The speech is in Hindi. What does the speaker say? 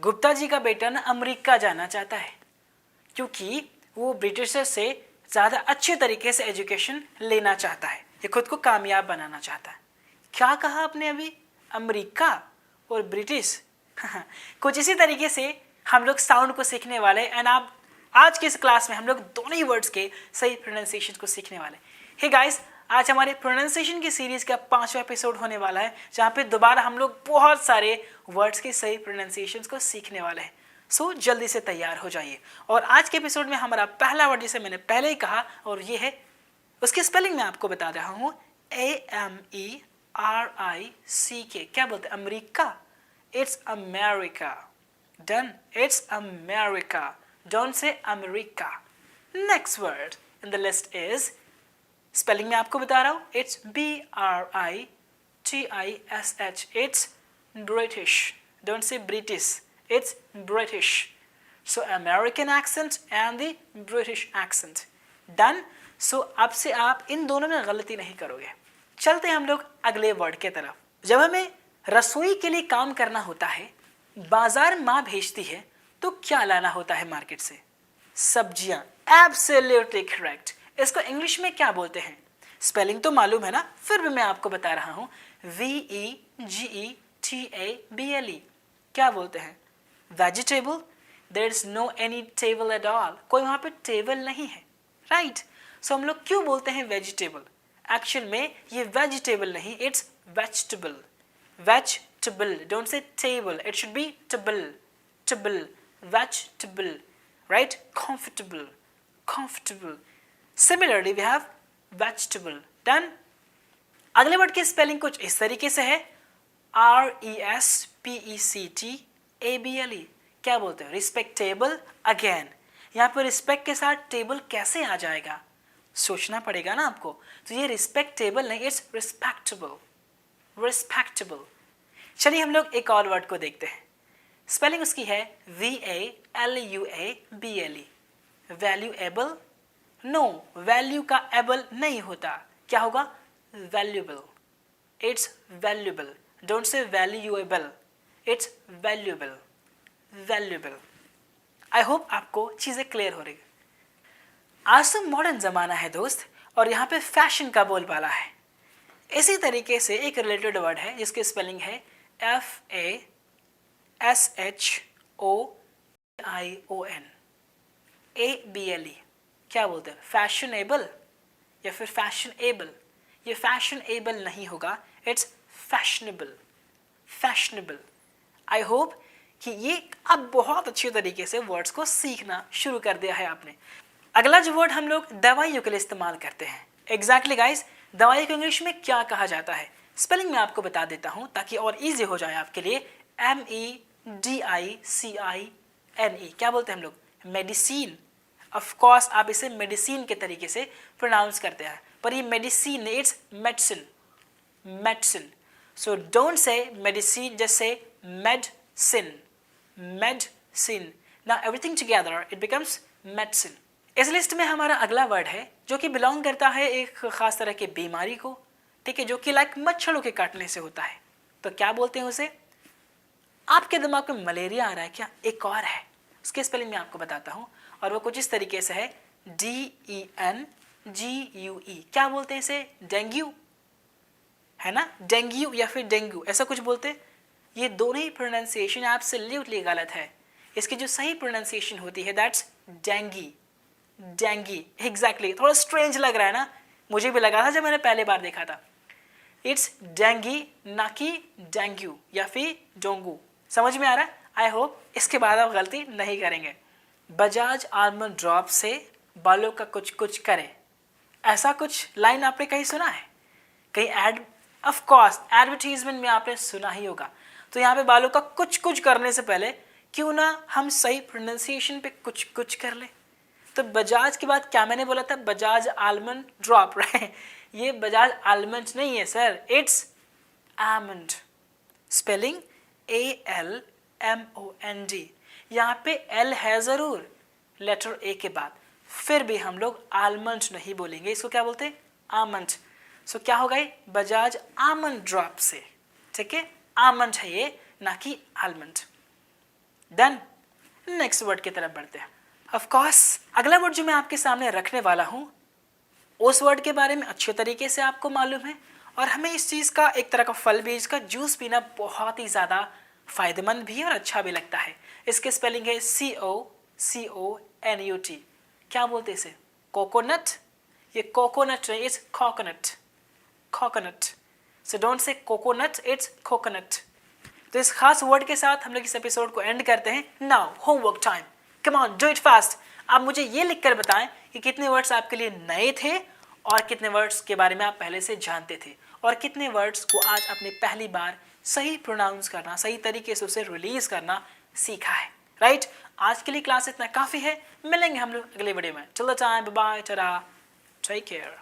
गुप्ता जी का बेटा ना अमेरिका जाना चाहता है क्योंकि वो ब्रिटिशर से ज़्यादा अच्छे तरीके से एजुकेशन लेना चाहता है, ये खुद को कामयाब बनाना चाहता है। क्या कहा आपने अभी? अमेरिका और ब्रिटिश। कुछ इसी तरीके से हम लोग साउंड को सीखने वाले एंड आप आज के इस क्लास में हम लोग दोनों ही वर्ड्स के सही प्रोनाउंसिएशन को सीखने वाले। हे गाइस, आज हमारे प्रोनाउंसिएशन की सीरीज का 5वां एपिसोड होने वाला है जहाँ पे दोबारा हम लोग बहुत सारे वर्ड्स के सही प्रोनाउंसिएशन को सीखने वाले हैं। सो जल्दी से तैयार हो जाइए। और आज के एपिसोड में हमारा पहला वर्ड जिसे मैंने पहले ही कहा और ये है, उसकी स्पेलिंग मैं आपको बता रहा हूँ, AMERICK। क्या बोलते हैं? America. It's America. Done. It's America. Don't say America. Next word in the list is, spelling मैं आपको बता रहा हूँ, it's BRITISH। It's British. Don't say British, it's British. So American accent and the British accent. Done? So अब से आप इन दोनों में गलती नहीं करोगे। चलते हैं हम लोग अगले वर्ड के तरफ। जब हमें रसोई के लिए काम करना होता है, बाजार माँ भेजती है, तो क्या लाना होता है मार्केट से? सब्जियां। Absolutely correct. इसको इंग्लिश में क्या बोलते हैं? स्पेलिंग तो मालूम है ना, फिर भी मैं आपको बता रहा हूँ, VEGETABLE। क्या बोलते हैं? Vegetable. There is no any table at all, कोई वहां पे टेबल नहीं है, राइट। सो हम लोग क्यों बोलते हैं वेजिटेबल? एक्चुअल में ये वेजिटेबल नहीं, it's vegetable. Vegetable. Don't say table, it should be table. Table. Vegetable, right. Comfortable. Comfortable. Similarly we have vegetable. Done. अगले वर्ड की स्पेलिंग कुछ इस तरीके से है, RESPECTABLE। क्या बोलते हैं? रिस्पेक्टेबल। अगेन यहाँ पर रिस्पेक्ट के साथ टेबल कैसे आ जाएगा, सोचना पड़ेगा ना आपको। तो ये रिस्पेक्टेबल नहीं, इट्स रिस्पेक्टेबल। रिस्पेक्टेबल। चलिए हम लोग एक और वर्ड को देखते हैं। स्पेलिंग उसकी है VALUABLE। वैल्यूएबल? नो, वैल्यू का एबल नहीं होता, क्या होगा? Valuable. It's valuable. Don't say valuable, it's valuable. Valuable. I hope आपको चीज़ें क्लियर हो रही है। आज तो मॉडर्न ज़माना है दोस्त, और यहाँ पे फैशन का बोलबाला है। इसी तरीके से एक रिलेटेड वर्ड है जिसकी स्पेलिंग है FASHONABLE। क्या बोलते हैं? फैशनेबल या फिर फैशनेबल? ये फैशनेबल नहीं होगा, it's fashionable. Fashionable. I hope कि ये अब बहुत अच्छे तरीके से वर्ड्स को सीखना शुरू कर दिया है आपने। अगला जो वर्ड हम लोग दवाइयों के लिए इस्तेमाल करते हैं, एग्जैक्टली गाइस, दवाई को इंग्लिश में क्या कहा जाता है? स्पेलिंग मैं आपको बता देता हूँ ताकि और इजी हो जाए आपके लिए। MEDICINE। क्या बोलते हैं हम लोग? मेडिसिन। ऑफ कोर्स आप इसे मेडिसिन के तरीके से प्रोनाउंस करते हैं, पर ये medicine, it's medicine. Medicine. So don't say medicine, just say medicine. Medicine. Now everything together it becomes medicine. इस लिस्ट में हमारा अगला वर्ड है जो कि बिलोंग करता है एक खास तरह की बीमारी को, ठीक है, जो कि लाइक मच्छरों के काटने से होता है। तो क्या बोलते हैं उसे? आपके दिमाग में मलेरिया आ रहा है क्या? एक और है, उसके स्पेलिंग मैं आपको बताता हूँ, और वो कुछ इस तरीके से है, DENGUE। क्या बोलते हैं इसे? डेंगू, है ना? डेंगू या फिर डेंगू, ऐसा कुछ बोलते। ये दोनों ही प्रोनाउंसिएशन एब्सोल्युटली गलत है। इसकी जो सही प्रोनाउंसिएशन होती है दैट्स डेंगी। Dinghy, exactly. थोड़ा स्ट्रेंज लग रहा है ना, मुझे भी लगा था जब मैंने पहले बार देखा था। इट्स डेंगी, ना कि डेंगू या फिर डोंगू। समझ में आ रहा है? आई होप इसके बाद आप गलती नहीं करेंगे। बजाज आलमंड ड्रॉप से बालों का कुछ कुछ करें, ऐसा कुछ लाइन आपने कहीं सुना है? कहीं एड, ऑफ कोर्स एडवर्टीजमेंट में आपने सुना ही होगा। तो यहाँ पे बालों का कुछ कुछ करने से पहले क्यों ना हम सही प्रोनाउंसिएशन पे कुछ कुछ कर ले। तो बजाज के बाद क्या मैंने बोला था? Bajaj almond drop, right? ये बजाज आलमंड नहीं है sir, it's almond. Spelling ALMOND। यहाँ पे एल है ज़रूर लेटर ए के बाद, फिर भी हम लोग आलमंड नहीं बोलेंगे, इसको क्या बोलते हैं? आमंड। सो क्या होगा ये? बजाज आमंड ड्रॉप से, ठीक है? आमंड है ये, ना कि आलमंड। डन। नेक्स्ट वर्ड की तरफ बढ़ते हैं। ऑफ कोर्स अगला वर्ड जो मैं आपके सामने रखने वाला हूं उस वर्ड के बारे में अच्छे तरीके से आपको मालूम है और हमें इस चीज़ का एक तरह का फल बीज का जूस पीना बहुत ही ज़्यादा फायदेमंद भी और अच्छा भी लगता है। इसके स्पेलिंग है COCONUT। क्या बोलते इसे? कोकोनट। ये कोकोनट नहीं, it's coconut. Coconut. So don't say coconut, it's coconut. तो इस खास वर्ड के साथ हम लोग इस एपिसोड को एंड करते हैं। Now homework time, come on do it fast. आप मुझे ये लिखकर बताएं कि कितने वर्ड्स आपके लिए नए थे और कितने वर्ड्स के बारे में आप पहले से जानते थे और कितने वर्ड्स को आज आपने पहली बार सही प्रोनाउंस करना, सही तरीके से उसे रिलीज करना सीखा है। राइट? आज के लिए क्लास इतना काफ़ी है। मिलेंगे हम लोग अगले वीडियो में। Till the time, bye bye, tata, take care.